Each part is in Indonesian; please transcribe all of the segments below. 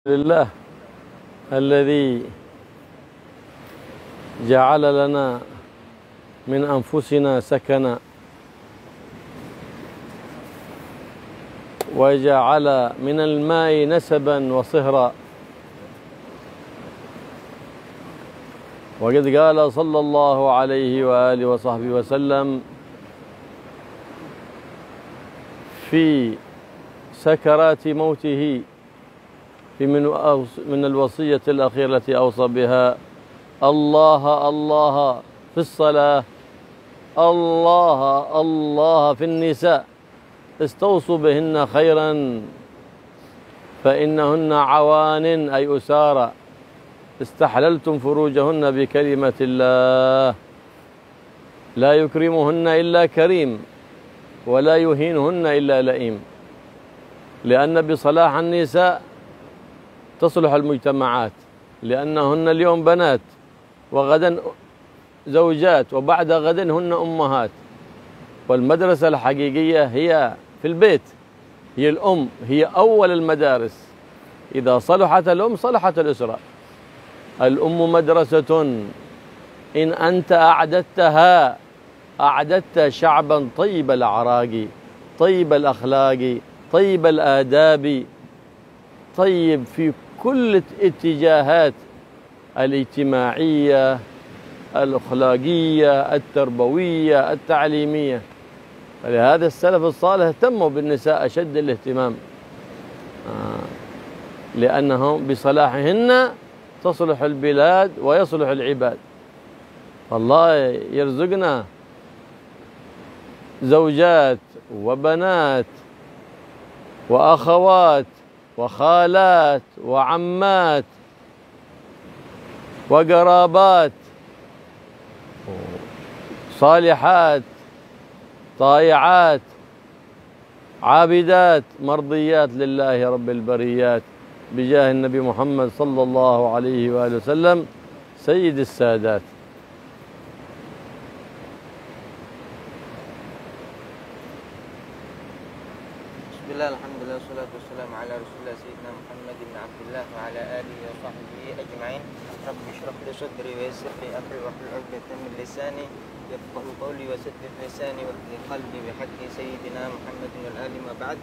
لله الذي جعل لنا من أنفسنا سكنا وجعل من الماء نسبا وصهرا، وقد قال صلى الله عليه وآله وصحبه وسلم في سكرات موته من الوصية الأخيرة التي أوصى بها: الله الله في الصلاة، الله الله في النساء، استوصوا بهن خيرا فإنهن عوان أي أسارى، استحللتم فروجهن بكلمة الله، لا يكرمهن إلا كريم ولا يهينهن إلا لئيم، لأن بصلاح النساء تصلح المجتمعات، لأنهن اليوم بنات وغدا زوجات وبعد غد هن أمهات، والمدرسة الحقيقية هي في البيت، هي الأم، هي أول المدارس. إذا صلحت الأم صلحت الأسرة. الأم مدرسة إن أنت أعددتها أعددت شعبا طيب الأعراق طيب الأخلاق طيب الآداب، طيب في كل الاتجاهات الاجتماعية الأخلاقية التربوية التعليمية. فلهذا السلف الصالح اهتموا بالنساء أشد الاهتمام، لأنهم بصلاحهن تصلح البلاد ويصلح العباد. فالله يرزقنا زوجات وبنات وأخوات وخالات وعمات وقرابات صالحات طائعات عابدات مرضيات لله رب البريات، بجاه النبي محمد صلى الله عليه وآله وسلم سيد السادات. Bismillah, alhamdulillah, salatu wassalamu ala rasulillah sayyidina Muhammad ibn Abdullah wa ala alihi wa sahbihi ajma'in. Rabbi shrah li sadri wa yassir li amri wa hlul 'uqdatam min lisani yafqahu qawli wa saddid lisani wa hdini qalbi bi haqqi sayyidina Muhammadin wal ali ma ba'd.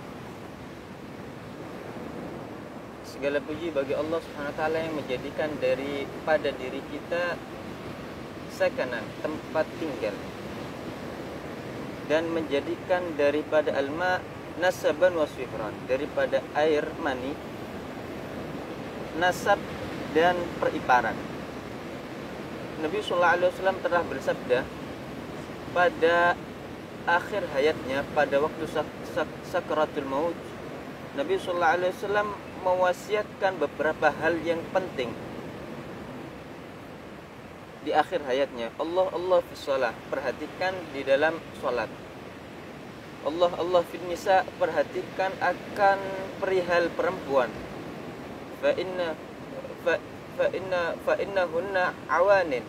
Segala puji bagi Allah Subhanahu wa taala yang menjadikan daripada diri kita sakanan, tempat tinggal, dan menjadikan daripada alma nasaban wa sihran, daripada air mani nasab dan periparan. Nabi sallallahu alaihi wasallam telah bersabda pada akhir hayatnya, pada waktu sakaratul maut, Nabi sallallahu alaihi wasallam mewasiatkan beberapa hal yang penting di akhir hayatnya. Allah Allah fi shalah, perhatikan di dalam salat. Allah Allah fi nisa, perhatikan akan perihal perempuan. Fa innahunna awanin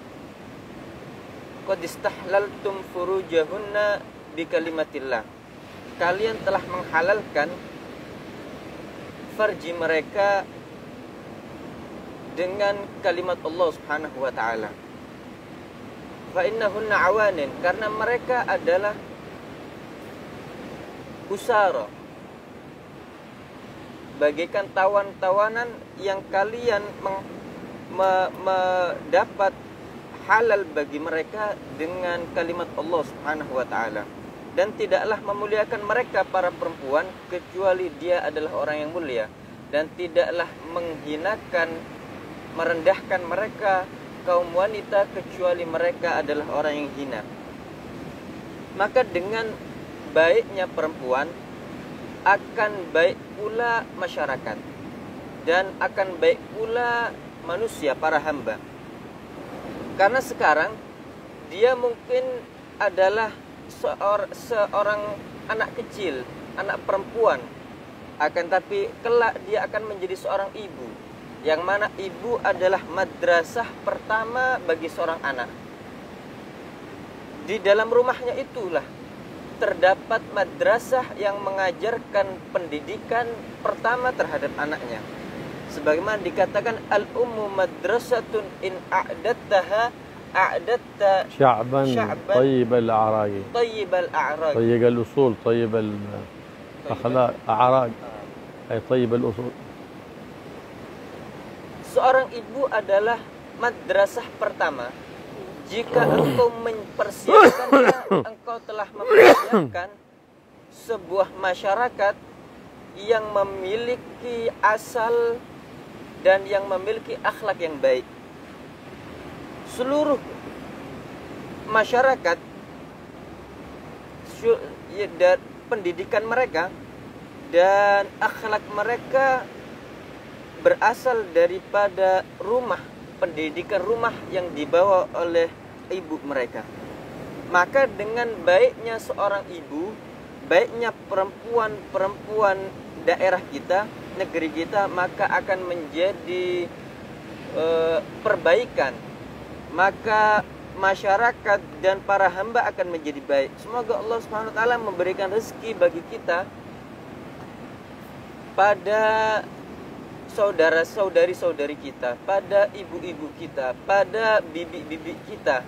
qad istahlaltum furujahunna bi kalimatillah. Kalian telah menghalalkan farji mereka dengan kalimat Allah Subhanahu wa taala. Fa innahunna awanin, karena mereka adalah usara, bagaikan tawan-tawanan yang kalian mendapat halal bagi mereka dengan kalimat Allah Subhanahu wa taala. Dan tidaklah memuliakan mereka para perempuan kecuali dia adalah orang yang mulia, dan tidaklah menghinakan merendahkan mereka kaum wanita kecuali mereka adalah orang yang hina. Maka dengan baiknya perempuan akan baik pula masyarakat, dan akan baik pula manusia, para hamba. Karena sekarang dia mungkin adalah seorang anak kecil, anak perempuan, akan tapi kelak dia akan menjadi seorang ibu, yang mana ibu adalah madrasah pertama bagi seorang anak. Di dalam rumahnya itulah terdapat madrasah yang mengajarkan pendidikan pertama terhadap anaknya. Sebagaimana dikatakan al-ummu madrasatun in a'dattaha a'datta شعبا طيب الأعراق طيب الأعراق. طيب الأصول طيب الأخلاق أعراق أي طيب الأصول. Seorang ibu adalah madrasah pertama. Jika engkau mempersiapkannya, engkau telah mempersiapkan sebuah masyarakat yang memiliki asal dan yang memiliki akhlak yang baik. Seluruh masyarakat dan pendidikan mereka dan akhlak mereka berasal daripada rumah, pendidikan rumah yang dibawa oleh ibu mereka. Maka dengan baiknya seorang ibu, baiknya perempuan daerah kita, negeri kita, maka akan menjadi perbaikan. Maka masyarakat dan para hamba akan menjadi baik. Semoga Allah Subhanahu wa taala memberikan rezeki bagi kita pada saudara-saudari kita, pada ibu-ibu kita, pada bibi-bibi kita,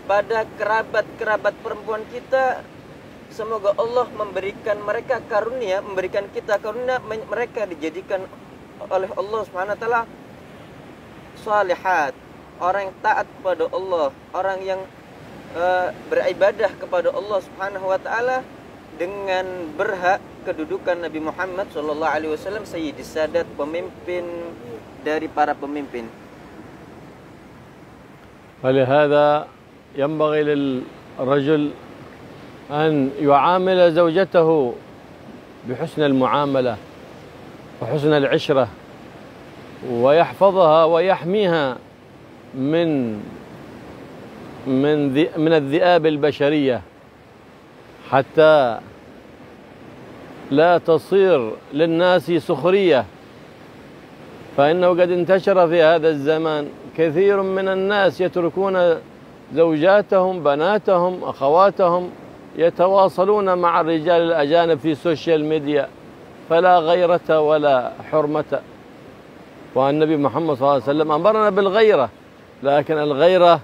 pada kerabat-kerabat perempuan kita. Semoga Allah memberikan mereka karunia, memberikan kita karunia, mereka dijadikan oleh Allah Subhanahu wa taala salihat, orang yang taat kepada Allah, orang yang beribadah kepada Allah Subhanahu wa taala dengan berhak kedudukan Nabi Muhammad sallallahu alaihi wasallam sayyidis sadat, pemimpin dari para pemimpin. ولهذا ينبغي للرجل أن يعامل زوجته بحسن المعاملة وحسن العشرة ويحفظها ويحميها من الذئاب البشرية حتى لا تصير للناس سخرية، فإنه قد انتشر في هذا الزمان كثير من الناس يتركون زوجاتهم بناتهم أخواتهم يتواصلون مع الرجال الأجانب في السوشيال ميديا فلا غيرة ولا حرمة. والنبي محمد صلى الله عليه وسلم أمرنا بالغيرة، لكن الغيرة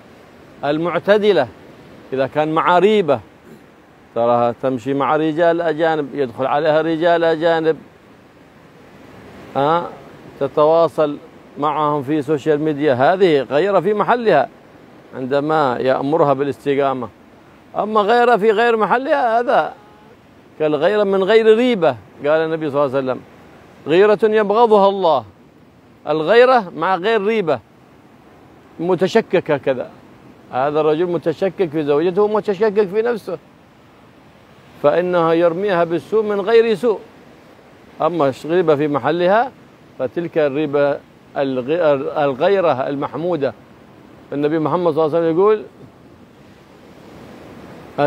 المعتدلة. إذا كان مع ريبة تراها تمشي مع رجال أجانب، يدخل عليها رجال أجانب تتواصل معهم في سوشيال ميديا، هذه غيرة في محلها عندما يأمرها بالاستقامة. أما غيرة في غير محلها هذا كالغيرة من غير ريبة. قال النبي صلى الله عليه وسلم غيرة يبغضها الله، الغيرة مع غير ريبة، متشككة كذا. هذا الرجل متشكك في زوجته ومتشكك في نفسه، فإنها يرميها بالسوء من غير سوء. أما الغيبة في محلها فتلك الريبة الغيرة المحمودة. النبي محمد صلى الله عليه وسلم يقول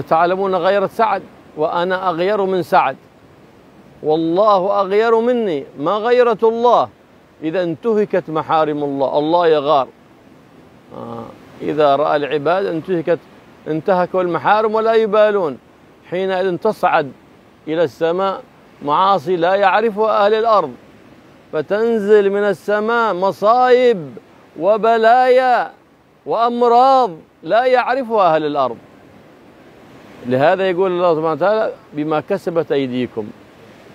تعلمون غيرة سعد وأنا أغير من سعد والله أغير مني، ما غيرة الله إذا انتهكت محارم الله، الله يغار. إذا رأى العباد انتهكوا المحارم ولا يبالون، حينئذ تصعد إلى السماء معاصي لا يعرفها أهل الأرض، فتنزل من السماء مصائب وبلايا وأمراض لا يعرفها أهل الأرض. لهذا يقول الله سبحانه وتعالى بما كسبت أيديكم،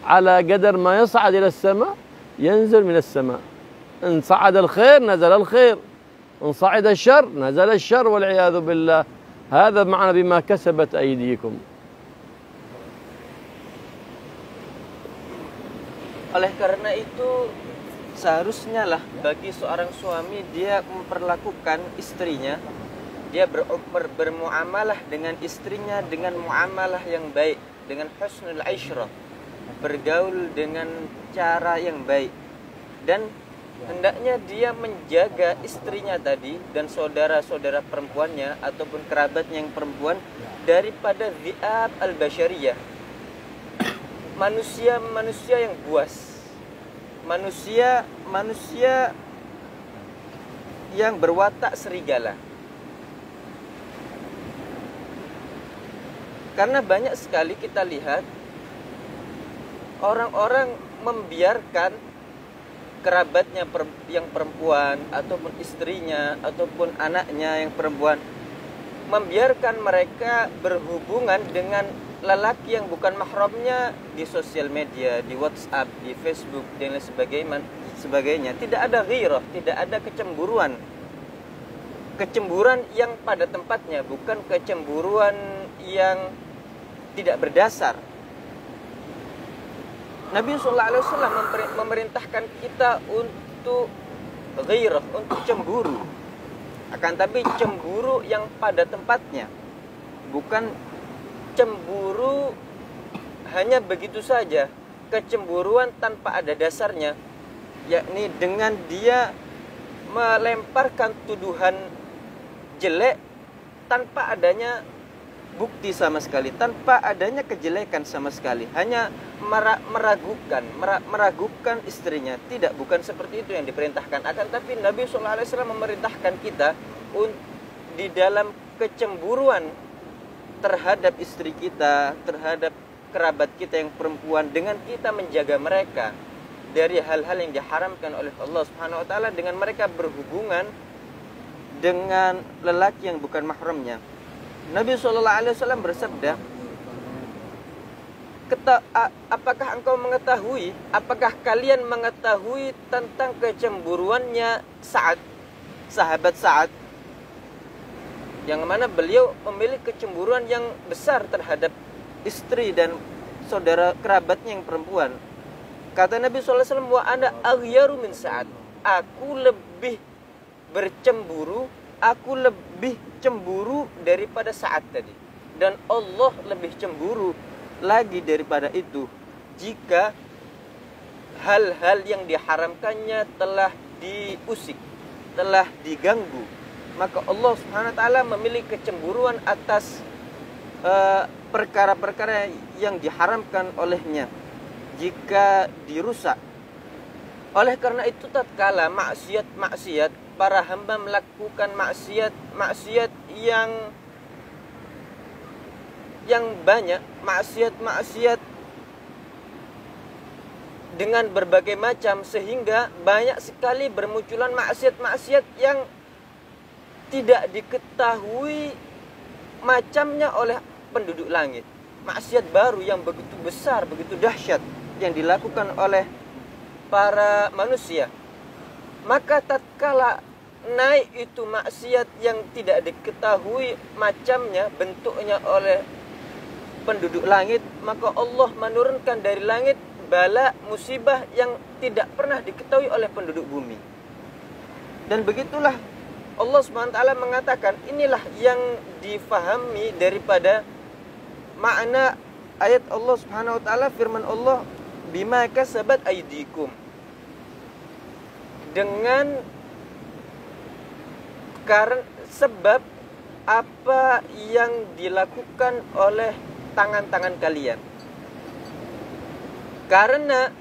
على قدر ما يصعد إلى السماء ينزل من السماء. إن صعد الخير نزل الخير، إن صعد الشر نزل الشر والعياذ بالله. هذا معنى بما كسبت أيديكم. Oleh karena itu seharusnya lah bagi seorang suami dia memperlakukan istrinya, dia bermuamalah dengan istrinya dengan muamalah yang baik, dengan husnul aishrah, bergaul dengan cara yang baik, dan hendaknya dia menjaga istrinya tadi dan saudara-saudara perempuannya ataupun kerabatnya yang perempuan daripada dhi'ab al-basyariyah, manusia yang buas, manusia yang berwatak serigala. Karena banyak sekali kita lihat orang-orang membiarkan kerabatnya yang perempuan, ataupun istrinya, ataupun anaknya yang perempuan, membiarkan mereka berhubungan dengan lelaki yang bukan mahramnya di sosial media, di WhatsApp, di Facebook, dan lain sebagainya. Tidak ada ghirah, tidak ada kecemburuan. Kecemburuan yang pada tempatnya, bukan kecemburuan yang tidak berdasar. Nabi SAW memerintahkan kita untuk ghirah, untuk cemburu. Akan tapi cemburu yang pada tempatnya, bukan cemburu hanya begitu saja, kecemburuan tanpa ada dasarnya, yakni dengan dia melemparkan tuduhan jelek tanpa adanya bukti sama sekali, tanpa adanya kejelekan sama sekali, hanya meragukan istrinya. Tidak, bukan seperti itu yang diperintahkan. Akan tapi Nabi SAW memerintahkan kita di dalam kecemburuan terhadap istri kita, terhadap kerabat kita yang perempuan, dengan kita menjaga mereka dari hal-hal yang diharamkan oleh Allah Subhanahu wa taala, dengan mereka berhubungan dengan lelaki yang bukan mahramnya. Nabi SAW bersabda, apakah kalian mengetahui tentang kecemburuannya Sa'ad, sahabat Sa'ad, yang mana beliau memiliki kecemburuan yang besar terhadap istri dan saudara kerabatnya yang perempuan. Kata Nabi SAW, wa ana aghyaru min Sa'ad, aku lebih bercemburu, aku lebih cemburu daripada Sa'ad tadi. Dan Allah lebih cemburu lagi daripada itu jika hal-hal yang diharamkannya telah diusik, telah diganggu. Maka Allah Subhanahu wa taala memiliki kecemburuan atas perkara-perkara yang diharamkan olehnya jika dirusak. Oleh karena itu, tatkala maksiat-maksiat, para hamba melakukan maksiat yang banyak, maksiat-maksiat dengan berbagai macam, sehingga banyak sekali bermunculan maksiat-maksiat yang tidak diketahui macamnya oleh penduduk langit. Maksiat baru yang begitu besar, begitu dahsyat yang dilakukan oleh para manusia. Maka tatkala naik itu maksiat yang tidak diketahui macamnya, bentuknya oleh penduduk langit, maka Allah menurunkan dari langit bala, musibah yang tidak pernah diketahui oleh penduduk bumi. Dan begitulah Allah SWT mengatakan, inilah yang difahami daripada makna ayat Allah SWT, firman Allah, bima kasabat aydikum, dengan karena sebab apa yang dilakukan oleh tangan-tangan kalian. Karena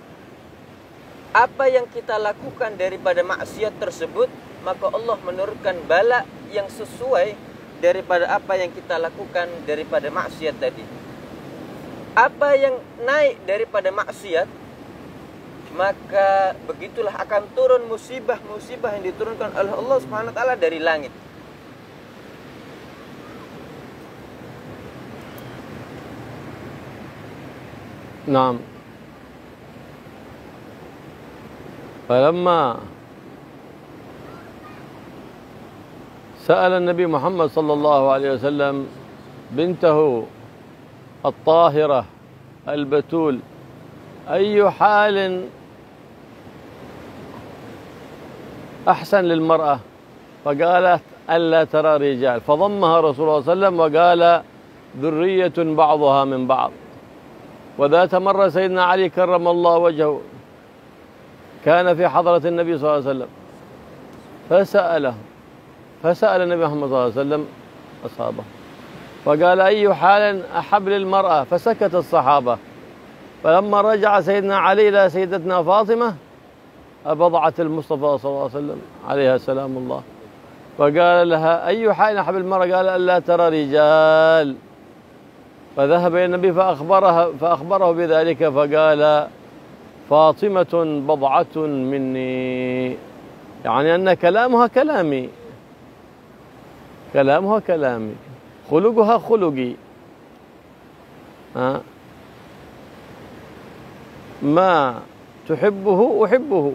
apa yang kita lakukan daripada maksiat tersebut, maka Allah menurunkan bala yang sesuai daripada apa yang kita lakukan daripada maksiat tadi. Apa yang naik daripada maksiat, maka begitulah akan turun musibah-musibah yang diturunkan oleh Allah Subhanahu wa taala dari langit. نعم. فلما سأل النبي محمد صلى الله عليه وسلم بنته الطاهرة البتول أي حال أحسن للمرأة، فقالت ألا ترى رجال، فضمها رسول الله صلى الله عليه وسلم وقال ذرية بعضها من بعض. وذات مرة سيدنا علي كرم الله وجهه كان في حضرة النبي صلى الله عليه وسلم فسأل النبي محمد صلى الله عليه وسلم أصحابه وقال أي حال أحب للمرأة، فسكت الصحابة. فلما رجع سيدنا علي إلى سيدتنا فاطمة أبضعت المصطفى صلى الله عليه وسلم عليها سلام الله، فقال لها أي حال أحب المرأة، قال ألا ترى رجال. فذهب إلى النبي فأخبره بذلك، فقال فاطمة بضعة مني، يعني أن كلامها كلامي، كلامها كلامي، خلقها خلقي. ما تحبه أحبه،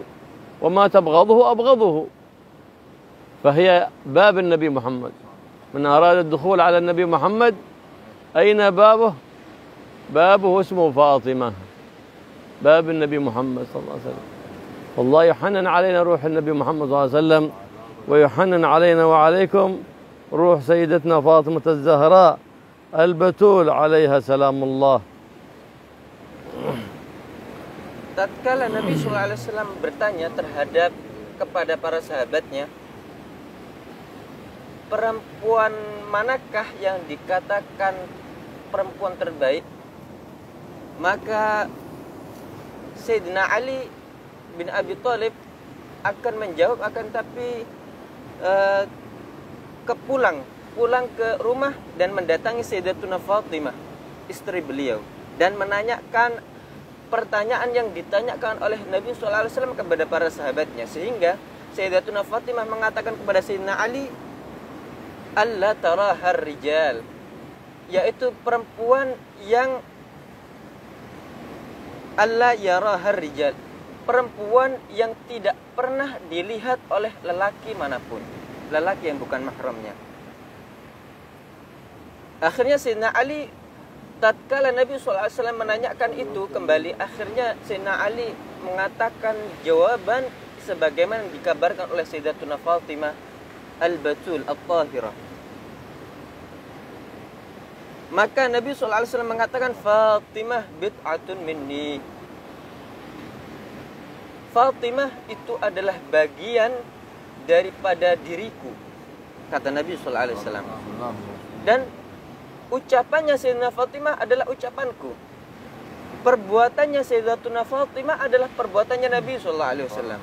وما تبغضه أبغضه. فهي باب النبي محمد. من أراد الدخول على النبي محمد أين بابه؟ بابه اسمه فاطمة، باب النبي محمد صلى الله عليه وسلم. والله يحنن علينا روح النبي محمد صلى الله عليه وسلم، ويحنن علينا وعليكم روح سيدتنا فاطمة الزهراء البتول عليها سلام الله. Tatkala Nabi SAW bertanya terhadap kepada para sahabatnya, perempuan manakah yang dikatakan perempuan terbaik, maka Sayyidina Ali bin Abi Thalib akan menjawab, akan tapi pulang ke rumah dan mendatangi Sayyidatuna Fatimah, istri beliau, dan menanyakan pertanyaan yang ditanyakan oleh Nabi SAW kepada para sahabatnya, sehingga Sayyidatuna Fatimah mengatakan kepada Sayyidina Ali, Allah tarahar rijal, yaitu perempuan yang Allah yarahar rijal, perempuan yang tidak pernah dilihat oleh lelaki manapun, lelaki yang bukan mahramnya. Akhirnya Sayyidina Ali, tatkala Nabi SAW menanyakan itu kembali, akhirnya Sayyidina Ali mengatakan jawaban sebagaimana dikabarkan oleh Sayyidatuna Fatimah al-Batul al-Tahirah. Maka Nabi SAW mengatakan, Fatimah bid'atun minni, Fatimah itu adalah bagian daripada diriku, kata Nabi SAW. Dan ucapannya Sayyidatuna Fatimah adalah ucapanku. Perbuatannya Sayyidatuna Fatimah adalah perbuatannya Nabi SAW.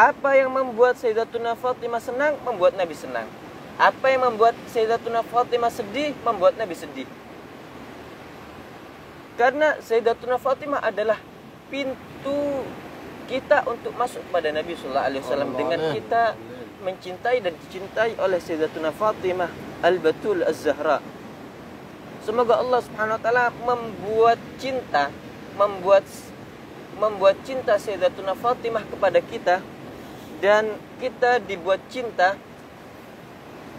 Apa yang membuat Sayyidatuna Fatimah senang, membuat Nabi senang. Apa yang membuat Sayyidatuna Fatimah sedih, membuat Nabi sedih. Karena Sayyidatuna Fatimah adalah pintu kita untuk masuk pada Nabi SAW, dengan kita mencintai dan dicintai oleh Sayyidatuna Fatimah al-Batul az-Zahra. Semoga Allah Subhanahu wa taala membuat cinta Sayyidatuna Fatimah kepada kita, dan kita dibuat cinta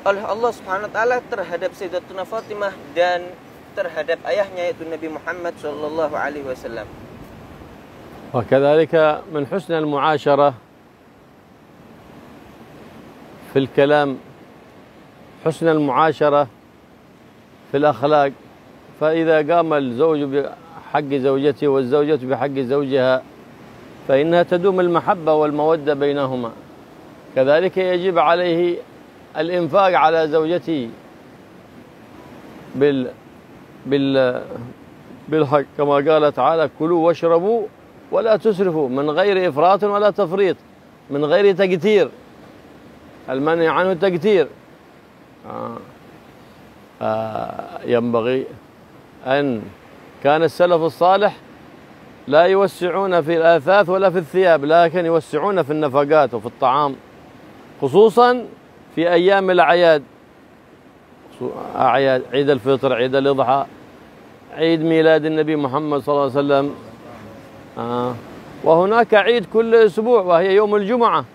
oleh Allah Subhanahu wa taala terhadap Sayyidatuna Fatimah dan terhadap ayahnya, yaitu Nabi Muhammad sallallahu alaihi wasallam. وكذلك من حسن المعاشرة في الكلام، حسن المعاشرة في الأخلاق. فإذا قام الزوج بحق زوجته والزوجة بحق زوجها فإنها تدوم المحبة والمودة بينهما. كذلك يجب عليه الإنفاق على زوجته بالحق، كما قال تعالى كلوا واشربوا ولا تسرفوا، من غير إفراط ولا تفريط، من غير تقتير، المنع عنه التقتير. ينبغي أن كان السلف الصالح لا يوسعون في الآثاث ولا في الثياب، لكن يوسعون في النفقات وفي الطعام، خصوصا في أيام الأعياد، أعياد عيد الفطر، عيد الأضحى، عيد ميلاد النبي محمد صلى الله عليه وسلم. وهناك عيد كل أسبوع وهي يوم الجمعة.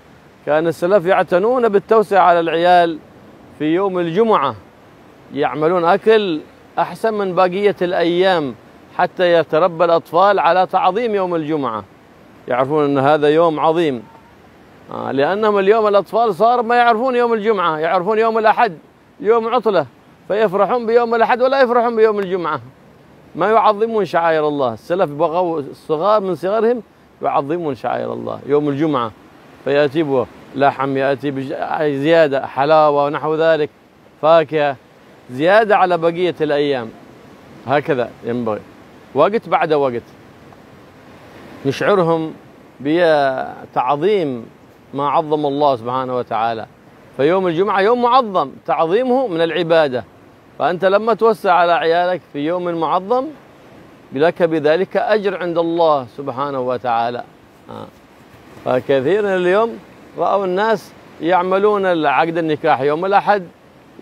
كان السلف يعتنون بالتوسعة على العيال في يوم الجمعة، يعملون أكل أحسن من بقية الأيام حتى يتربى الأطفال على تعظيم يوم الجمعة، يعرفون أن هذا يوم عظيم. لأنهم اليوم الأطفال صار ما يعرفون يوم الجمعة، يعرفون يوم الأحد يوم عطلة، فيفرحون بيوم الأحد ولا يفرحون بيوم الجمعة، ما يعظمون شعائر الله. السلف بغوا الصغار من صغرهم يعظمون شعائر الله. يوم الجمعة فيأتي به لحم، يأتي بزيادة حلاوة ونحو ذلك، فاكهة زيادة على بقية الأيام. هكذا ينبغي، وقت بعد وقت نشعرهم بتعظيم ما عظم الله سبحانه وتعالى. فيوم الجمعة يوم معظم، تعظيمه من العبادة. فأنت لما توسع على عيالك في يوم معظم لك بذلك أجر عند الله سبحانه وتعالى. فكثيرا اليوم رأوا الناس يعملون عقد النكاح يوم الأحد،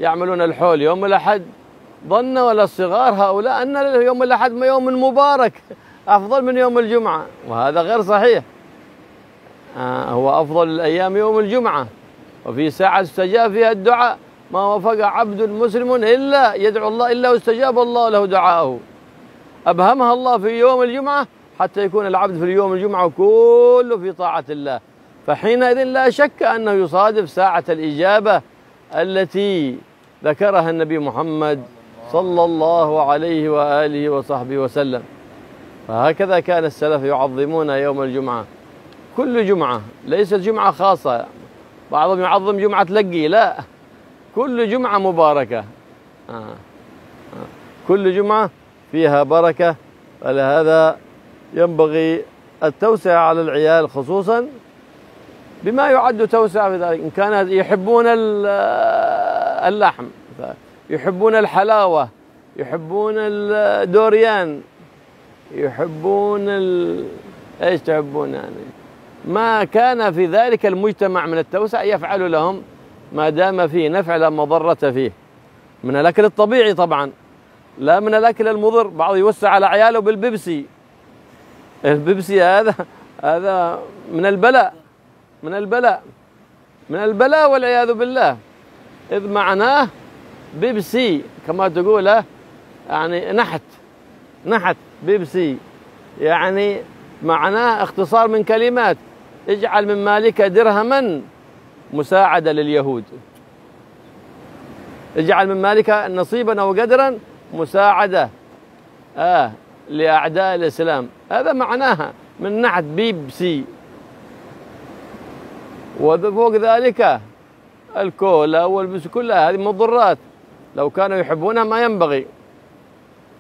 يعملون الحول يوم الأحد، ظنوا الصغار هؤلاء أن يوم الأحد يوم مبارك أفضل من يوم الجمعة، وهذا غير صحيح. هو أفضل الأيام يوم الجمعة، وفي ساعة استجاب فيها الدعاء ما وفق عبد مسلم إلا يدعو الله إلا واستجاب الله له دعاءه. أبهمها الله في يوم الجمعة حتى يكون العبد في يوم الجمعة كله في طاعة الله، فحينئذ لا شك أنه يصادف ساعة الإجابة التي ذكرها النبي محمد صلى الله عليه وآله وصحبه وسلم. فهكذا كان السلف يعظمون يوم الجمعة، كل جمعة، ليست جمعة خاصة. بعضهم يعظم جمعة تلقي، لا، كل جمعة مباركة، كل جمعة فيها بركة. فلهذا ينبغي التوسعة على العيال خصوصا بما يعد توسعة في ذلك. إن كانوا يحبون اللحم، يحبون الحلاوة، يحبون الدوريان، يحبون ايش تحبون يعني، ما كان في ذلك المجتمع من التوسع يفعل لهم ما دام فيه نفع لا مضرة فيه، من الأكل الطبيعي طبعا، لا من الأكل المضر. بعض يوسع على عياله بالبيبسي، البيبسي هذا من البلاء، من البلاء، من البلاء والعياذ بالله، إذ معناه بيبسي كما تقول يعني نحت بيبسي، يعني معناه اختصار من كلمات اجعل من مالك درهما مساعدة لليهود، اجعل من مالك نصيبا أو قدرا مساعدة لأعداء الإسلام، هذا معناها من نحت بيبسي. وفوق ذلك الكولا والبس كلها هذه مضرات، لو كانوا يحبونها ما ينبغي،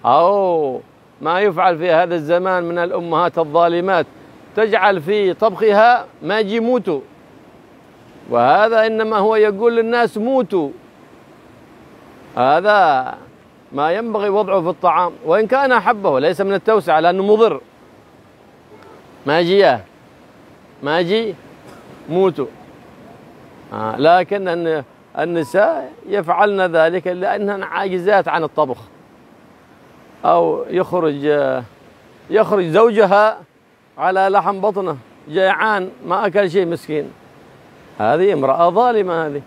أو ما يفعل في هذا الزمان من الأمهات الظالمات تجعل في طبخها ما يجي موتوا، وهذا إنما هو يقول للناس موتوا، هذا ما ينبغي وضعه في الطعام، وإن كان أحبه ليس من التوسعة لأنه مضر، ما يجي موتوا. لكن النساء يفعلن ذلك لأنهن عاجزات عن الطبخ، أو يخرج زوجها على لحم بطنه جيعان ما أكل شيء مسكين، هذه امرأة ظالمة هذه،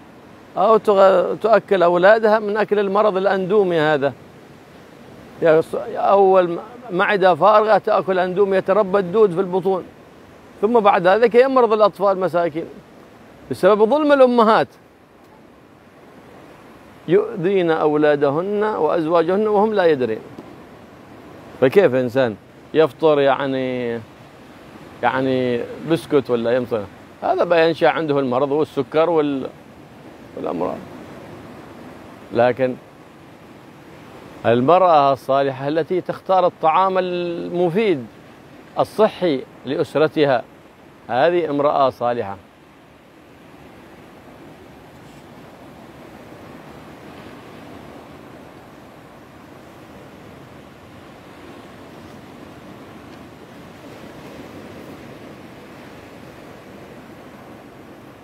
أو تؤكل أولادها من أكل المرض الأندومي هذا، أول معدة فارغة تأكل أندومي يتربى الدود في البطون، ثم بعد ذلك يمرض الأطفال مساكين بسبب ظلم الأمهات، يؤذين أولادهن وأزواجهن وهم لا يدرين. فكيف إنسان يفطر يعني بسكوت ولا يمطر، هذا بينشأ عنده المرض والسكر والأمراض. لكن المرأة الصالحة التي تختار الطعام المفيد الصحي لأسرتها، هذه امرأة صالحة.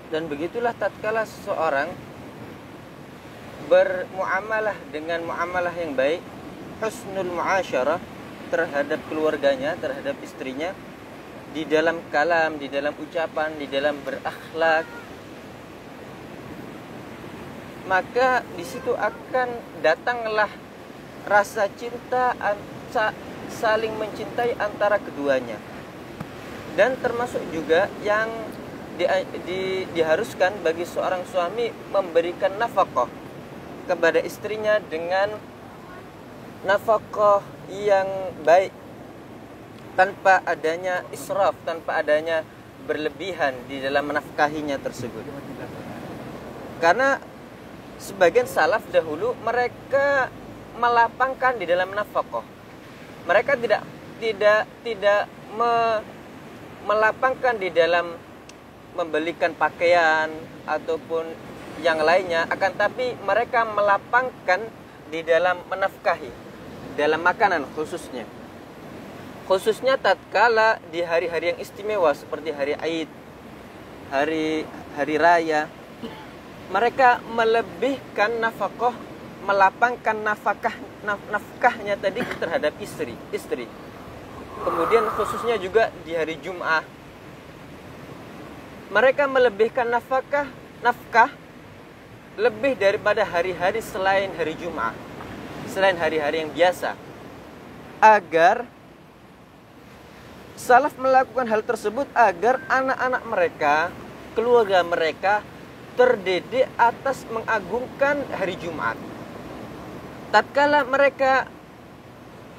Dan begitulah tatkala seseorang bermuamalah dengan muamalah yang baik, husnul muasyarah terhadap keluarganya, terhadap istrinya, di dalam kalam, di dalam ucapan, di dalam berakhlak, maka di situ akan datanglah rasa cinta, saling mencintai antara keduanya. Dan termasuk juga yang diharuskan bagi seorang suami memberikan nafkah kepada istrinya dengan nafkah yang baik, tanpa adanya israf, tanpa adanya berlebihan di dalam menafkahinya tersebut. Karena sebagian salaf dahulu mereka melapangkan di dalam nafkah. Mereka tidak melapangkan di dalam membelikan pakaian ataupun yang lainnya, akan tapi mereka melapangkan di dalam menafkahi, dalam makanan khususnya. khususnya tatkala di hari-hari yang istimewa seperti hari Aid, hari raya, mereka melebihkan nafkah, melapangkan nafkahnya tadi terhadap istri. Kemudian khususnya juga di hari Jum'ah, mereka melebihkan nafkah lebih daripada hari-hari selain hari Jum'ah, selain hari-hari yang biasa, agar salaf melakukan hal tersebut agar anak-anak mereka, keluarga mereka terdidik atas mengagungkan hari Jumat. Tatkala mereka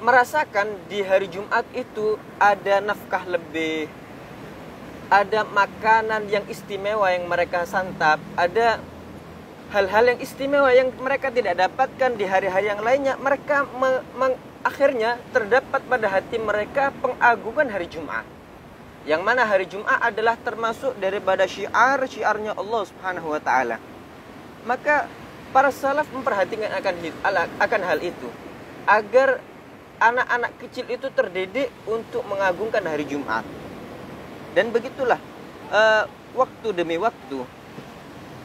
merasakan di hari Jumat itu ada nafkah lebih, ada makanan yang istimewa yang mereka santap, ada hal-hal yang istimewa yang mereka tidak dapatkan di hari-hari yang lainnya, mereka akhirnya terdapat pada hati mereka pengagungan hari Jumat. Yang mana hari Jumat adalah termasuk daripada syiarnya Allah Subhanahu wa taala. Maka para salaf memperhatikan akan hal itu agar anak-anak kecil itu terdidik untuk mengagungkan hari Jumat. Dan begitulah waktu demi waktu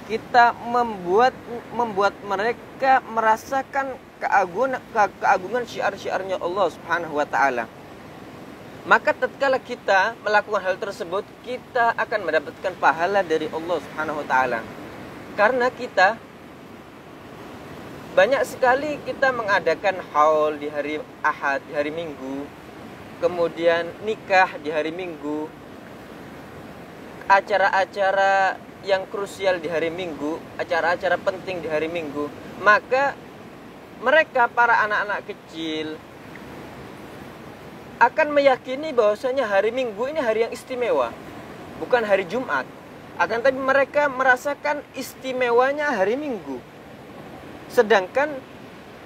kita membuat mereka merasakan keagungan syiar-syiarnya Allah Subhanahu wa taala. Maka tatkala kita melakukan hal tersebut, kita akan mendapatkan pahala dari Allah Subhanahu wa taala. Karena kita banyak sekali kita mengadakan haul di hari Ahad, di hari Minggu, kemudian nikah di hari Minggu, acara-acara yang krusial di hari Minggu, acara-acara penting di hari Minggu. Maka mereka, para anak-anak kecil, akan meyakini bahwasanya hari Minggu ini hari yang istimewa, bukan hari Jumat. Akan tapi mereka merasakan istimewanya hari Minggu. Sedangkan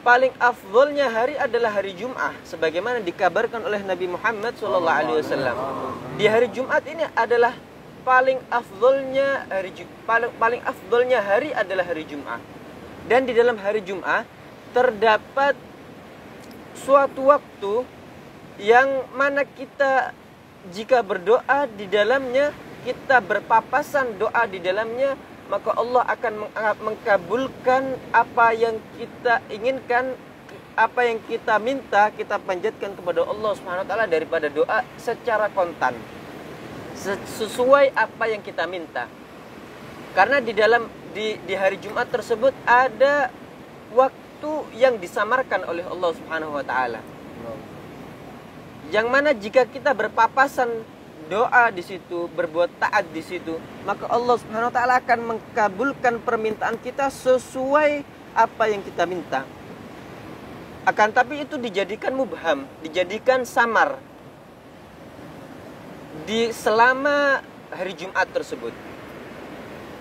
paling afdolnya hari adalah hari Jumat, sebagaimana dikabarkan oleh Nabi Muhammad SAW. Di hari Jumat ini adalah paling afdolnya hari adalah hari Jumat. Dan di dalam hari Jumat terdapat suatu waktu yang mana kita jika berdoa di dalamnya, kita berpapasan doa di dalamnya, maka Allah akan mengkabulkan apa yang kita inginkan, apa yang kita minta, kita panjatkan kepada Allah Subhanahu wa taala daripada doa secara kontan, sesuai apa yang kita minta. Karena di hari Jumat tersebut ada waktu yang disamarkan oleh Allah Subhanahu wa taala. Yang mana jika kita berpapasan doa di situ, berbuat taat di situ, maka Allah Subhanahu wa taala akan mengkabulkan permintaan kita sesuai apa yang kita minta. Akan tapi itu dijadikan mubham, dijadikan samar di selama hari Jumat tersebut.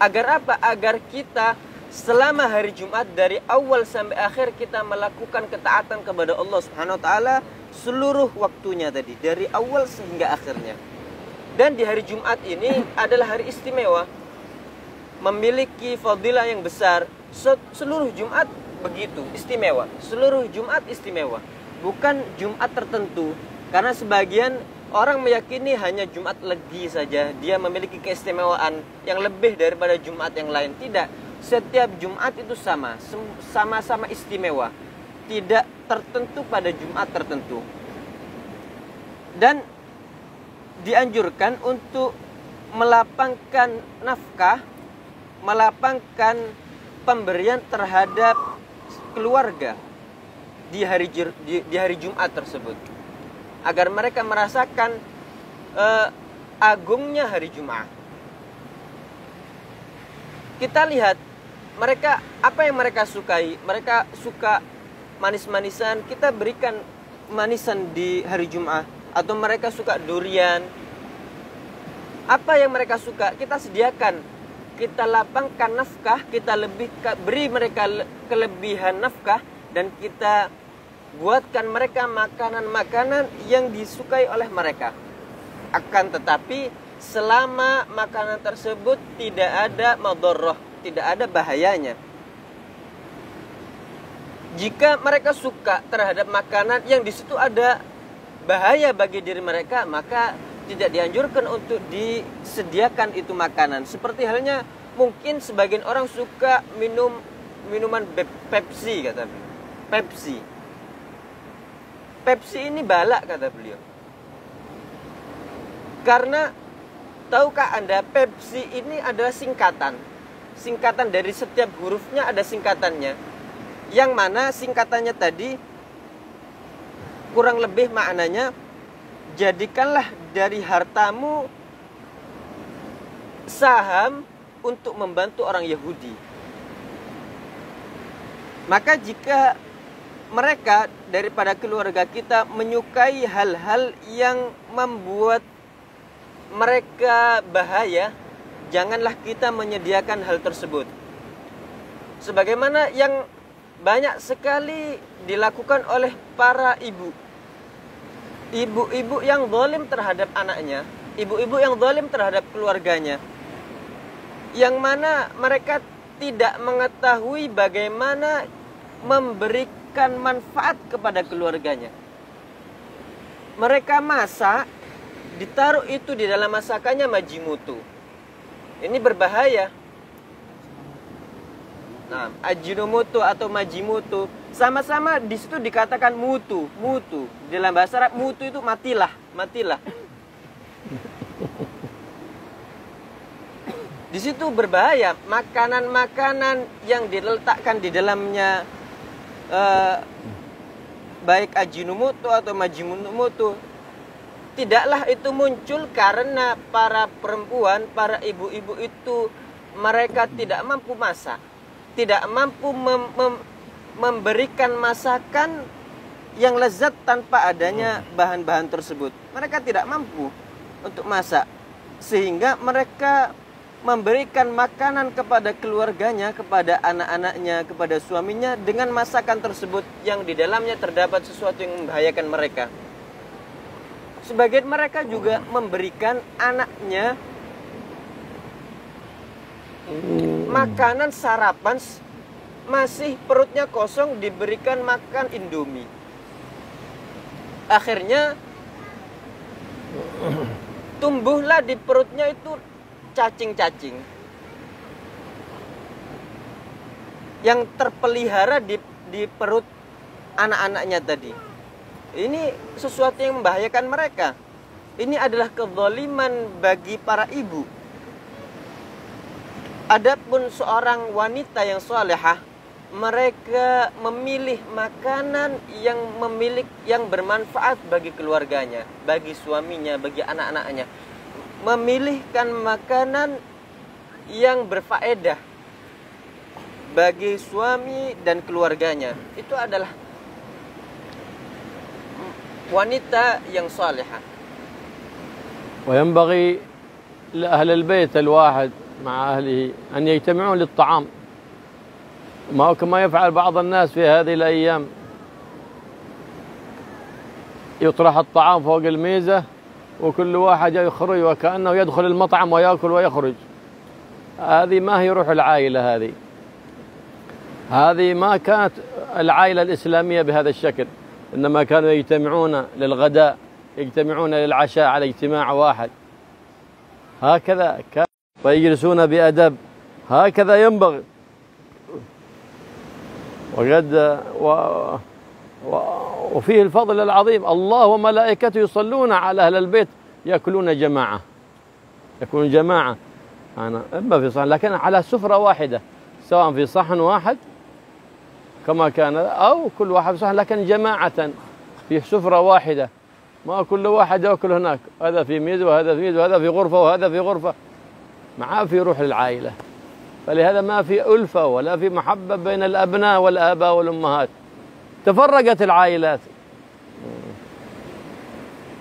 Agar apa? Agar kita selama hari Jumat dari awal sampai akhir kita melakukan ketaatan kepada Allah Subhanahu wa taala seluruh waktunya tadi, dari awal sehingga akhirnya. Dan di hari Jumat ini adalah hari istimewa, memiliki fadilah yang besar. Seluruh Jumat begitu istimewa, seluruh Jumat istimewa, bukan Jumat tertentu. Karena sebagian orang meyakini hanya Jumat Legi saja dia memiliki keistimewaan yang lebih daripada Jumat yang lain. Tidak, setiap Jumat itu sama-sama istimewa, tidak tertentu pada Jumat tertentu. Dan dianjurkan untuk melapangkan nafkah, melapangkan pemberian terhadap keluarga di hari Jumat tersebut, agar mereka merasakan agungnya hari Jumat. Kita lihat mereka, apa yang mereka sukai. Mereka suka manis-manisan, kita berikan manisan di hari Jumat. Atau mereka suka durian, apa yang mereka suka kita sediakan. Kita lapangkan nafkah, kita beri mereka kelebihan nafkah, dan kita buatkan mereka makanan-makanan yang disukai oleh mereka. Akan tetapi selama makanan tersebut tidak ada madharrah, tidak ada bahayanya. Jika mereka suka terhadap makanan yang di situ ada bahaya bagi diri mereka, maka tidak dianjurkan untuk disediakan itu makanan. Seperti halnya mungkin sebagian orang suka minum minuman Pepsi, kata beliau. Pepsi ini balak, kata beliau. Karena tahukah Anda, Pepsi ini adalah singkatan. Singkatan dari setiap hurufnya ada singkatannya. Yang mana singkatannya tadi kurang lebih maknanya, jadikanlah dari hartamu saham untuk membantu orang Yahudi. Maka jika mereka daripada keluarga kita menyukai hal-hal yang membuat mereka bahaya, janganlah kita menyediakan hal tersebut. Sebagaimana yang banyak sekali dilakukan oleh para ibu. Ibu-ibu yang zalim terhadap anaknya, ibu-ibu yang zalim terhadap keluarganya, yang mana mereka tidak mengetahui bagaimana memberikan manfaat kepada keluarganya. Mereka masak, ditaruh itu di dalam masakannya majimutu. Ini berbahaya. Nah, ajinomoto atau majimutu sama-sama di situ dikatakan mutu. Dalam bahasa Arab mutu itu matilah. Di situ berbahaya. Makanan-makanan yang diletakkan di dalamnya baik ajinomoto atau majimutu, tidaklah itu muncul karena para perempuan, para ibu-ibu itu mereka tidak mampu masak, tidak mampu memberikan masakan yang lezat tanpa adanya bahan-bahan tersebut. Mereka tidak mampu untuk masak, sehingga mereka memberikan makanan kepada keluarganya, kepada anak-anaknya, kepada suaminya dengan masakan tersebut yang di dalamnya terdapat sesuatu yang membahayakan mereka. Sebagian mereka juga memberikan anaknya makanan sarapan, masih perutnya kosong, diberikan makan Indomie. Akhirnya tumbuhlah di perutnya itu cacing-cacing yang terpelihara di perut anak-anaknya tadi. Ini sesuatu yang membahayakan mereka. Ini adalah kezaliman bagi para ibu. Adapun seorang wanita yang salehah, mereka memilih makanan yang bermanfaat bagi keluarganya, bagi suaminya, bagi anak-anaknya. Memilihkan makanan yang berfaedah bagi suami dan keluarganya. Itu adalah wanita yang salihah. وينبغي لأهل البيت الواحد مع أهله أن يجتمعون للطعام، كما يفعل بعض الناس في هذه الأيام، يطرح الطعام فوق الميزة وكل واحد يخرج وكأنه يدخل المطعم ويأكل ويخرج. هذه ما هي روح العائلة. هذه ما كانت العائلة الإسلامية بهذا الشكل، إنما كانوا يجتمعون للغداء، يجتمعون للعشاء على اجتماع واحد، هكذا ويجلسون بأدب، هكذا ينبغي. وفيه الفضل العظيم، الله وملائكته يصلون على أهل البيت يأكلون جماعة، يكون جماعة إما في صحن لكن على سفرة واحدة، سواء في صحن واحد كما كان أو كل واحد في صحن، لكن جماعة في سفرة واحدة، ما كل واحد يأكل هناك، هذا في ميز وهذا في ميز وهذا في غرفة وهذا في غرفة، ما في روح للعائلة. فلهذا ما في ألفة ولا في محبة بين الأبناء والآباء والأمهات، تفرقت العائلات.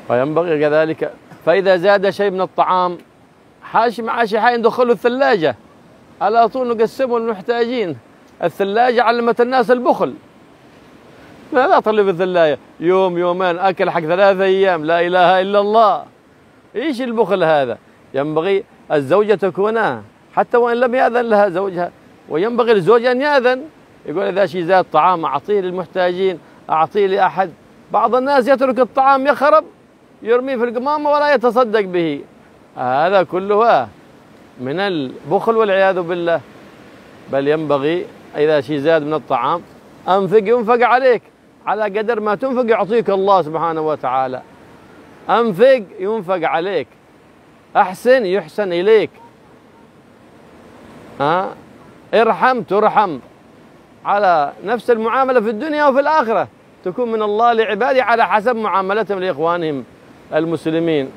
وينبغي كذلك، فإذا زاد شيء من الطعام حاشي مع شيء ندخله الثلاجة على طول، نقسمه للمحتاجين. الثلاجة علمت الناس البخل، لا تطلب في الثلاجة يوم يومين أكل حق 3 أيام، لا إله إلا الله. إيش البخل هذا؟ ينبغي الزوجة تكون حتى وإن لم يأذن لها زوجها، وينبغي للزوج أن يأذن، يقول إذا شيء زاد طعام أعطيه للمحتاجين، أعطيه لأحد، بعض الناس يترك الطعام يخرب يرميه في القمامة ولا يتصدق به، هذا كله من البخل والعياذ بالله. بل ينبغي إذا شيء زاد من الطعام أنفق، ينفق عليك على قدر ما تنفق يعطيك الله سبحانه وتعالى. أنفق ينفق عليك، أحسن يحسن إليك، ارحم ترحم. على نفس المعاملة في الدنيا وفي الآخرة تكون من الله لعباده على حسب معاملتهم لإخوانهم المسلمين.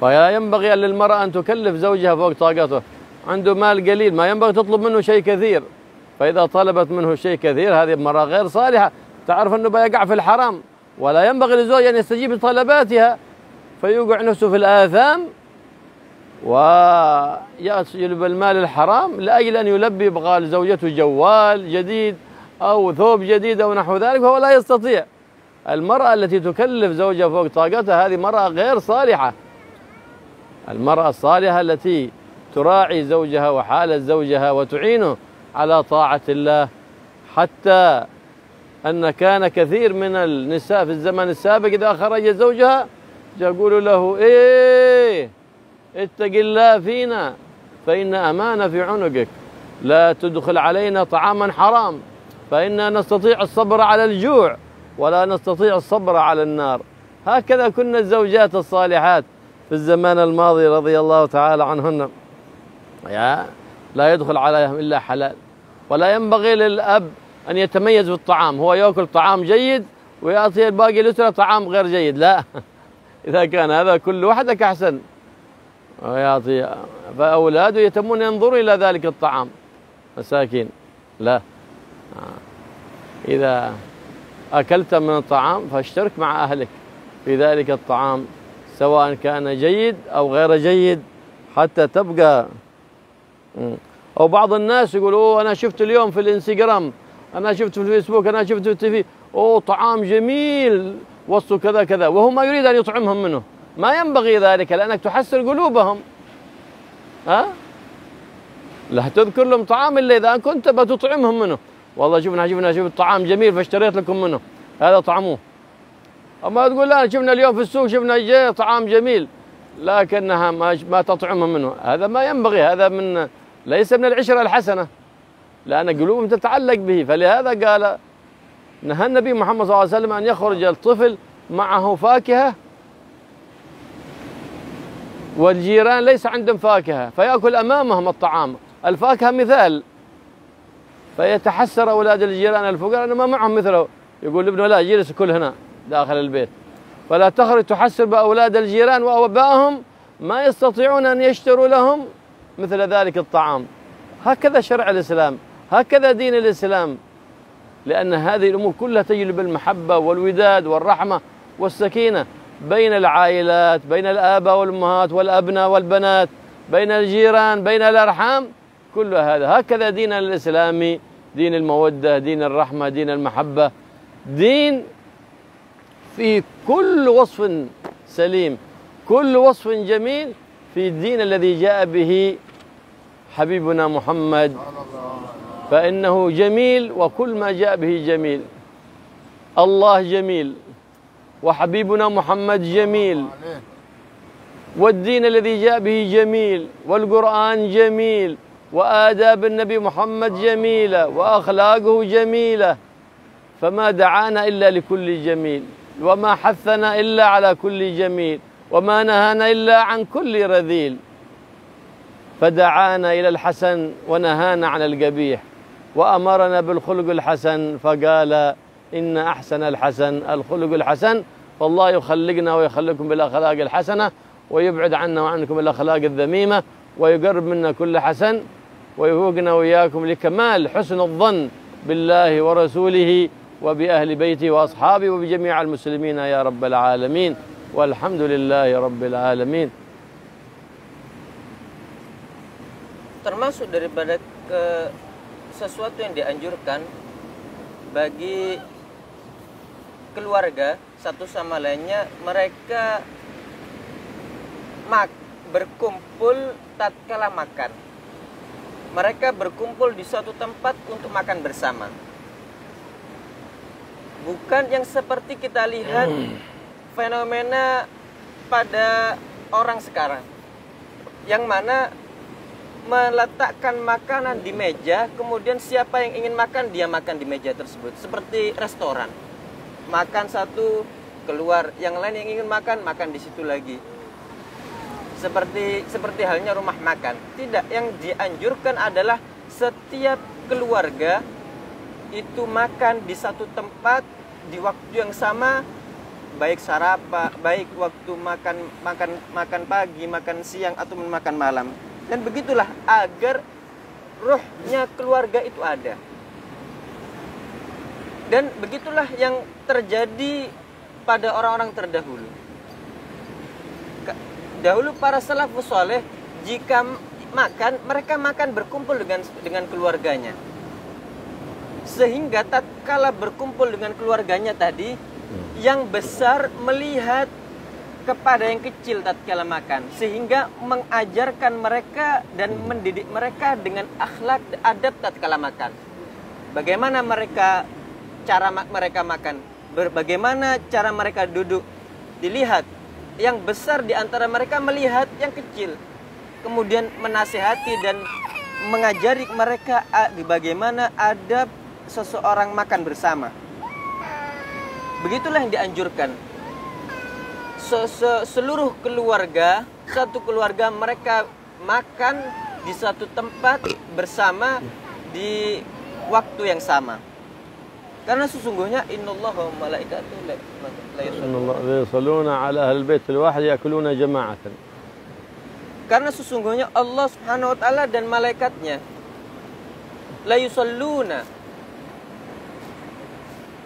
فلا ينبغي للمرأة أن تكلف زوجها فوق طاقته. عنده مال قليل ما ينبغي تطلب منه شيء كثير، فإذا طلبت منه شيء كثير هذه مرة غير صالحة، تعرف أنه بيقع في الحرام. ولا ينبغي للزوج أن يستجيب لطلباتها فيوقع نفسه في الآثام ويجلب المال الحرام لأجل أن يلبي يبغى لزوجته جوال جديد أو ثوب جديد أو نحو ذلك، وهو لا يستطيع. المرأة التي تكلف زوجها فوق طاقتها هذه مرأة غير صالحة. المرأة الصالحة التي تراعي زوجها وحالة زوجها وتعينه على طاعة الله، حتى أن كان كثير من النساء في الزمن السابق إذا خرج زوجها يقول له إيه اتق الله فينا فإن أمانة في عنقك، لا تدخل علينا طعاما حرام فإننا نستطيع الصبر على الجوع ولا نستطيع الصبر على النار. هكذا كن الزوجات الصالحات في الزمان الماضي رضي الله تعالى عنهن، لا يدخل عليهم إلا حلال. ولا ينبغي للأب أن يتميز بالطعام، هو يأكل طعام جيد ويعطي الباقي الأسرة طعام غير جيد، لا. إذا كان هذا كل وحدك أحسن، ويعطي فأولاده يتمون ينظروا إلى ذلك الطعام مساكين، لا. إذا أكلت من الطعام فاشترك مع أهلك في ذلك الطعام سواء كان جيد أو غير جيد حتى تبقى. أو بعض الناس يقولوا أنا شفت اليوم في الانستغرام، أنا شفت في الفيسبوك، أنا شفت في التيفي، طعام جميل وصفه كذا كذا، وهو ما يريد أن يطعمهم منه. ما ينبغي ذلك لأنك تحسر قلوبهم. لا تذكر لهم طعام إلا إذا كنت بتطعمهم منه. والله شفنا طعام جميل فاشتريت لكم منه، هذا طعموه. أما تقول لا شفنا اليوم في السوق شفنا طعام جميل لكنها ما تطعمهم منه، هذا ما ينبغي، هذا ليس من العشرة الحسنة، لأن قلوبهم تتعلق به. فلهذا قال نهى النبي محمد صلى الله عليه وسلم أن يخرج الطفل معه فاكهة والجيران ليس عندهم فاكهة فيأكل أمامهم الطعام، الفاكهة مثال، فيتحسر أولاد الجيران الفقراء أنه ما معهم مثله، يقول لابنه لا جلس كل هنا داخل البيت. فلا تخرج تحسر بأولاد الجيران وأبائهم ما يستطيعون أن يشتروا لهم مثل ذلك الطعام. هكذا شرع الإسلام، هكذا دين الإسلام، لأن هذه الأمور كلها تجلب المحبة والوداد والرحمة والسكينة بين العائلات، بين الآباء والأمهات والأبناء والبنات، بين الجيران، بين الأرحام، كل هذا. هكذا دين الإسلامي، دين المودة، دين الرحمة، دين المحبة، دين في كل وصف سليم، كل وصف جميل في الدين الذي جاء به حبيبنا محمد، فإنه جميل وكل ما جاء به جميل. الله جميل وحبيبنا محمد جميل والدين الذي جاء به جميل والقرآن جميل وآداب النبي محمد جميلة وأخلاقه جميلة، فما دعانا إلا لكل جميل وما حثنا إلا على كل جميل وما نهانا إلا عن كل رذيل، فدعانا إلى الحسن ونهانا عن القبيح وأمرنا بالخلق الحسن، فقال إن أحسن الحسن الخلق الحسن. فالله يخلقنا ويخلقكم بالأخلاق الحسنة ويبعد عنا وعنكم الأخلاق الذميمة ويقرب منا كل حسن ويوفقنا وإياكم لكمال حسن الظن بالله ورسوله وبأهل بيته وأصحابه وبجميع المسلمين يا رب العالمين، والحمد لله رب العالمين. Termasuk daripada sesuatu yang dianjurkan bagi keluarga satu sama lainnya, mereka berkumpul tatkala makan. Mereka berkumpul di suatu tempat untuk makan bersama. Bukan yang seperti kita lihat fenomena pada orang sekarang, yang mana meletakkan makanan di meja, kemudian siapa yang ingin makan, dia makan di meja tersebut. Seperti restoran, makan satu, keluar, yang lain yang ingin makan, makan di situ lagi. Seperti halnya rumah makan. Tidak, yang dianjurkan adalah setiap keluarga itu makan di satu tempat di waktu yang sama, baik sarapan, baik waktu makan pagi, makan siang atau makan malam. Dan begitulah agar ruhnya keluarga itu ada. Dan begitulah yang terjadi pada orang-orang terdahulu. Dahulu para salafus saleh jika makan, mereka makan berkumpul dengan keluarganya. Sehingga tatkala berkumpul dengan keluarganya tadi, yang besar melihat kepada yang kecil tatkala makan, sehingga mengajarkan mereka dan mendidik mereka dengan akhlak adab tatkala makan. Bagaimana cara mereka makan, bagaimana cara mereka duduk, dilihat. Yang besar di antara mereka melihat yang kecil, kemudian menasihati dan mengajari mereka bagaimana adab seseorang makan bersama. Begitulah yang dianjurkan. Seluruh keluarga, satu keluarga mereka makan di satu tempat bersama di waktu yang sama. Karena sesungguhnya innallaha wa malaikatahu la yusalluna ala ahlil bait al-wahid yakuluna jama'atan. Karena sesungguhnya Allah Subhanahu wa taala dan malaikatnya la yusalluna.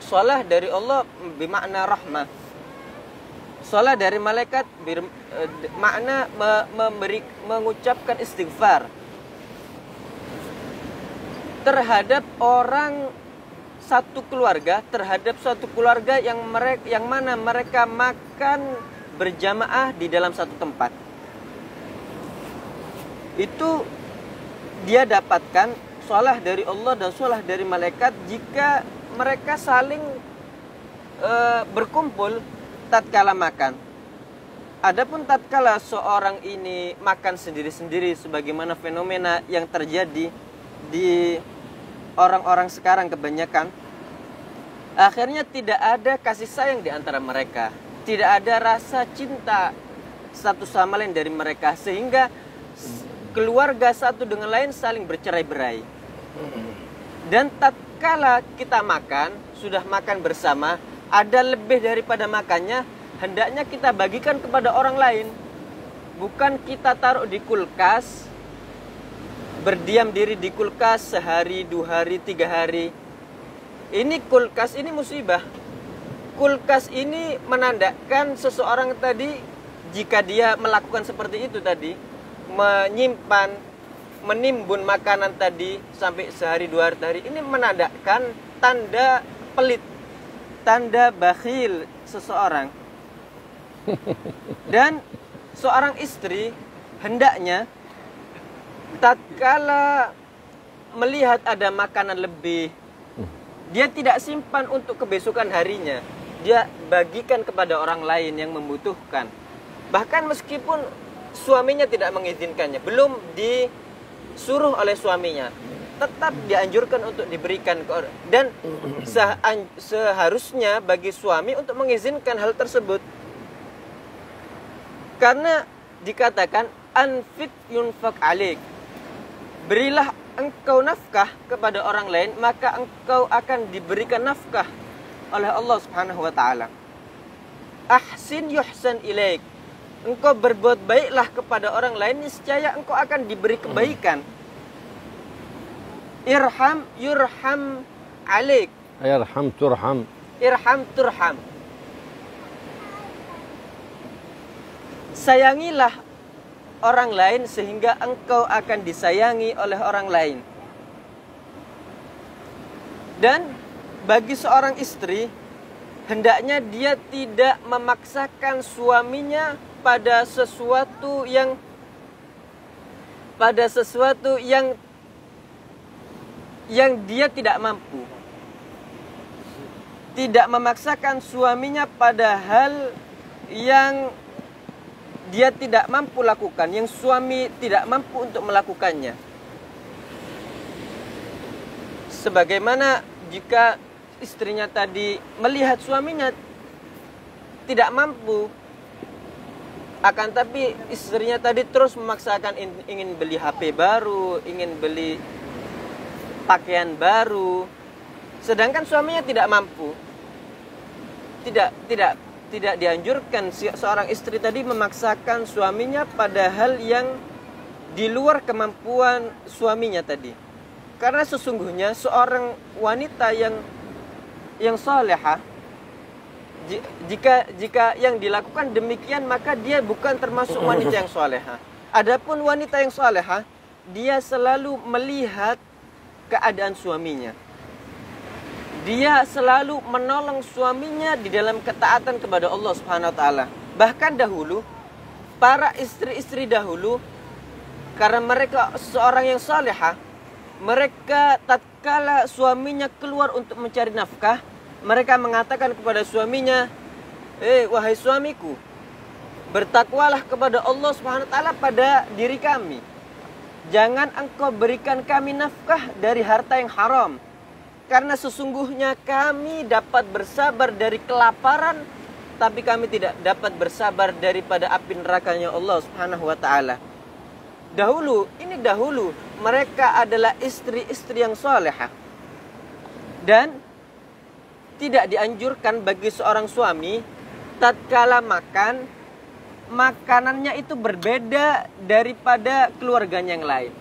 Salah dari Allah bermakna rahmah. Salah dari malaikat bermakna mengucapkan istighfar terhadap orang satu keluarga, terhadap suatu keluarga yang mana mereka makan berjamaah di dalam satu tempat. Itu dia dapatkan salah dari Allah dan salah dari malaikat jika mereka saling berkumpul tatkala makan. Adapun tatkala seorang ini makan sendiri-sendiri, sebagaimana fenomena yang terjadi di orang-orang sekarang kebanyakan, akhirnya tidak ada kasih sayang di antara mereka, tidak ada rasa cinta satu sama lain dari mereka, sehingga keluarga satu dengan lain saling bercerai-berai. Dan tatkala kita makan, sudah makan bersama, ada lebih daripada makannya, hendaknya kita bagikan kepada orang lain. Bukan kita taruh di kulkas, berdiam diri di kulkas sehari, 2 hari, 3 hari. Ini kulkas, ini musibah. Kulkas ini menandakan seseorang tadi, jika dia melakukan seperti itu tadi, menyimpan, menimbun makanan tadi sampai sehari, 2 hari, ini menandakan tanda pelit, tanda bakhil seseorang. Dan seorang istri hendaknya tatkala melihat ada makanan lebih, dia tidak simpan untuk kebesokan harinya, dia bagikan kepada orang lain yang membutuhkan. Bahkan meskipun suaminya tidak mengizinkannya, belum disuruh oleh suaminya, tetap dianjurkan untuk diberikan ke orang. Dan seharusnya bagi suami untuk mengizinkan hal tersebut. Karena dikatakan anfik yunfak alik, berilah engkau nafkah kepada orang lain, maka engkau akan diberikan nafkah oleh Allah Subhanahu wa taala. Ahsin yuhsan ilaik, engkau berbuat baiklah kepada orang lain, niscaya engkau akan diberi kebaikan. Irham yurham alaik, irham turham, irham turham. Sayangilah orang lain sehingga engkau akan disayangi oleh orang lain. Dan bagi seorang istri, hendaknya dia tidak memaksakan suaminya pada sesuatu yang dia tidak mampu. tidak memaksakan suaminya pada hal yang dia tidak mampu lakukan, yang suami tidak mampu untuk melakukannya. Sebagaimana jika istrinya tadi melihat suaminya tidak mampu, akan tapi istrinya tadi terus memaksakan ingin beli HP baru, ingin beli pakaian baru, sedangkan suaminya tidak mampu. Tidak dianjurkan seorang istri tadi memaksakan suaminya pada hal yang di luar kemampuan suaminya tadi. Karena sesungguhnya seorang wanita yang salehah, jika yang dilakukan demikian, maka dia bukan termasuk wanita yang salehah. Adapun wanita yang salehah, dia selalu melihat keadaan suaminya. Dia selalu menolong suaminya di dalam ketaatan kepada Allah Subhanahu wa taala. Bahkan dahulu para istri-istri dahulu, karena mereka seorang yang salehah, mereka tatkala suaminya keluar untuk mencari nafkah, mereka mengatakan kepada suaminya, wahai suamiku, bertakwalah kepada Allah Subhanahu wa taala pada diri kami. Jangan engkau berikan kami nafkah dari harta yang haram. Karena sesungguhnya kami dapat bersabar dari kelaparan, tapi kami tidak dapat bersabar daripada api nerakanya Allah Subhanahu wa taala. Dahulu mereka adalah istri-istri yang salehah. Dan tidak dianjurkan bagi seorang suami tatkala makan, makanannya itu berbeda daripada keluarganya yang lain.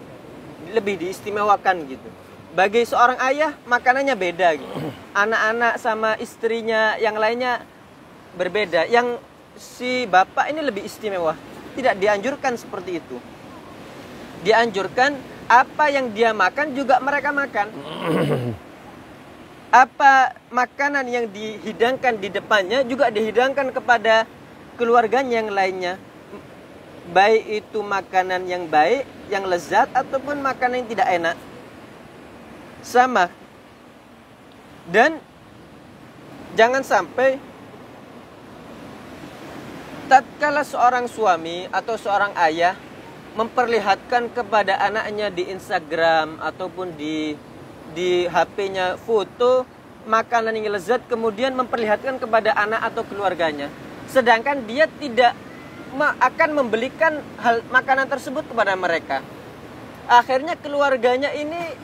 Lebih diistimewakan gitu. Bagi seorang ayah makanannya beda gitu. Anak-anak sama istrinya yang lainnya berbeda. Yang si bapak ini lebih istimewa. Tidak dianjurkan seperti itu. Dianjurkan apa yang dia makan juga mereka makan. Apa makanan yang dihidangkan di depannya juga dihidangkan kepada keluarganya yang lainnya. Baik itu makanan yang baik, yang lezat, ataupun makanan yang tidak enak. Sama. Dan jangan sampai tatkala seorang suami atau seorang ayah memperlihatkan kepada anaknya di Instagram ataupun di HP-nya foto makanan yang lezat, kemudian memperlihatkan kepada anak atau keluarganya, sedangkan dia tidak akan membelikan hal makanan tersebut kepada mereka. Akhirnya keluarganya ini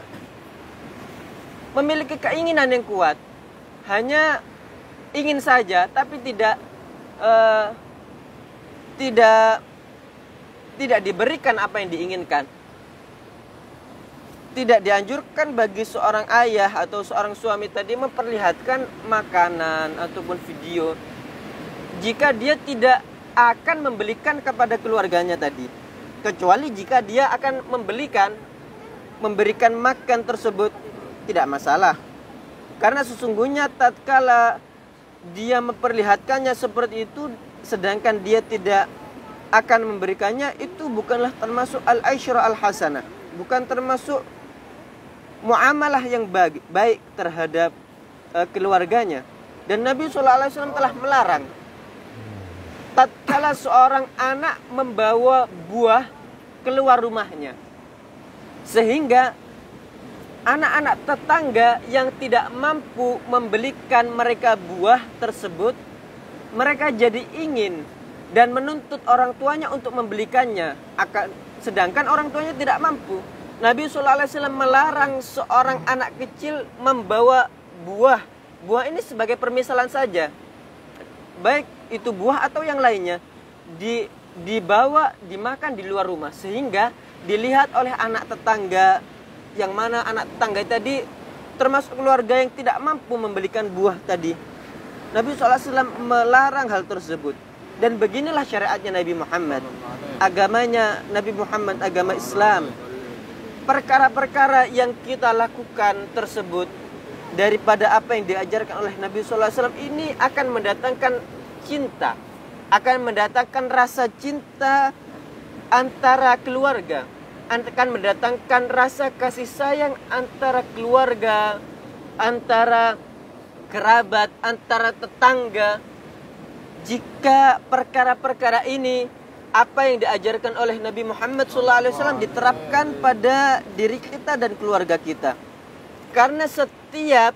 memiliki keinginan yang kuat, hanya ingin saja, tapi tidak diberikan apa yang diinginkan. Tidak dianjurkan bagi seorang ayah atau seorang suami tadi memperlihatkan makanan ataupun video jika dia tidak akan membelikan kepada keluarganya tadi, kecuali jika dia akan memberikan makan tersebut, tidak masalah. Karena sesungguhnya tatkala dia memperlihatkannya seperti itu sedangkan dia tidak akan memberikannya, itu bukanlah termasuk al-aisyrah al-hasanah, bukan termasuk muamalah yang baik terhadap keluarganya. Dan Nabi SAW telah melarang tatkala seorang anak membawa buah keluar rumahnya, sehingga anak-anak tetangga yang tidak mampu membelikan mereka buah tersebut, mereka jadi ingin dan menuntut orang tuanya untuk membelikannya, sedangkan orang tuanya tidak mampu. Nabi SAW melarang seorang anak kecil membawa buah. Buah ini sebagai permisalan saja, baik itu buah atau yang lainnya, dibawa dimakan di luar rumah, sehingga dilihat oleh anak tetangga, yang mana anak tetangga tadi termasuk keluarga yang tidak mampu membelikan buah tadi. Nabi SAW melarang hal tersebut. Dan beginilah syariatnya Nabi Muhammad, agamanya Nabi Muhammad, agama Islam. Perkara-perkara yang kita lakukan tersebut daripada apa yang diajarkan oleh Nabi SAW ini akan mendatangkan cinta, akan mendatangkan rasa cinta antara keluarga, akan mendatangkan rasa kasih sayang antara keluarga, antara kerabat, antara tetangga. Jika perkara-perkara ini, apa yang diajarkan oleh Nabi Muhammad SAW diterapkan pada diri kita dan keluarga kita. Karena setiap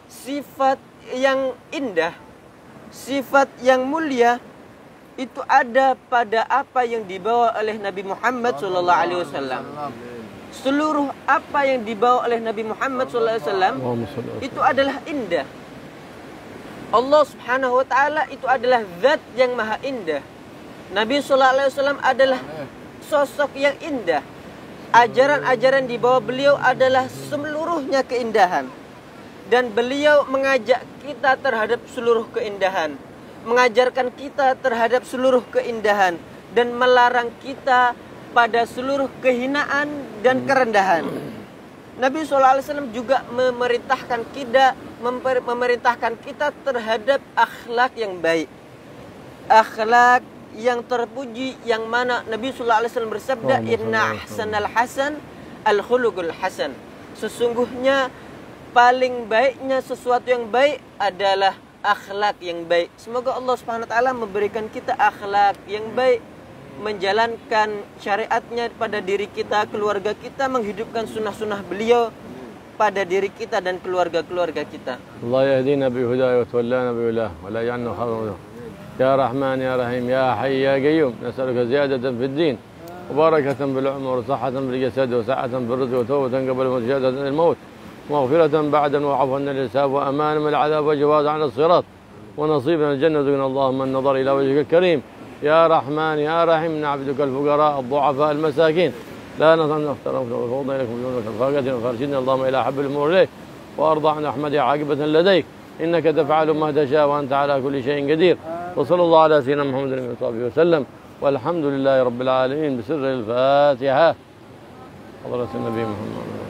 sifat yang indah, sifat yang mulia, itu ada pada apa yang dibawa oleh Nabi Muhammad SAW. Seluruh apa yang dibawa oleh Nabi Muhammad SAW itu adalah indah. Allah Subhanahu wa Ta'ala itu adalah zat yang maha indah. Nabi SAW adalah sosok yang indah. Ajaran-ajaran di bawah beliau adalah seluruhnya keindahan. Dan beliau mengajak kita terhadap seluruh keindahan, mengajarkan kita terhadap seluruh keindahan, dan melarang kita pada seluruh kehinaan dan kerendahan. Nabi SAW juga memerintahkan kita terhadap akhlak yang baik, akhlak yang terpuji, yang mana Nabi SAW bersabda, Inna ahsanal hasan al-khuluqul hasan. Sesungguhnya paling baiknya sesuatu yang baik adalah akhlak yang baik. Semoga Allah Subhanahu wa Ta'ala memberikan kita akhlak yang baik, menjalankan syariatnya pada diri kita, keluarga kita, menghidupkan sunnah-sunnah beliau pada diri kita dan keluarga-keluarga kita. Allah yahdina bihudaya wa tawallana bihulah wa la ya'anna khadamadah. Ya Rahman ya Rahim ya Hayy ya Qayyum, nas'aluka ziyadatan fid din wa barakatan bil umur, sahhatan bil jasad wa sa'atan fil rizq wa tawbatan qabla mujahadatan al maut, مغفرة بعد وعفوا عن الحساب وأمانا من العذاب وجواز عن الصراط ونصيبا الجنة. اللهم النظر إلى وجهك الكريم يا رحمن يا رحيم، نعبدك الفقراء الضعفاء المساكين، لا نختار وفوضنا إليكم بدونك الفاقة فارشدنا اللهم إلى أحب الأمور إليك وأرضى عن أحمد عاقبة لديك، إنك تفعل ما تشاء وأنت على كل شيء قدير. وصلى الله على سيدنا محمد وصحبه وسلم، والحمد لله رب العالمين. بسر الفاتحة حضرة النبي محمد.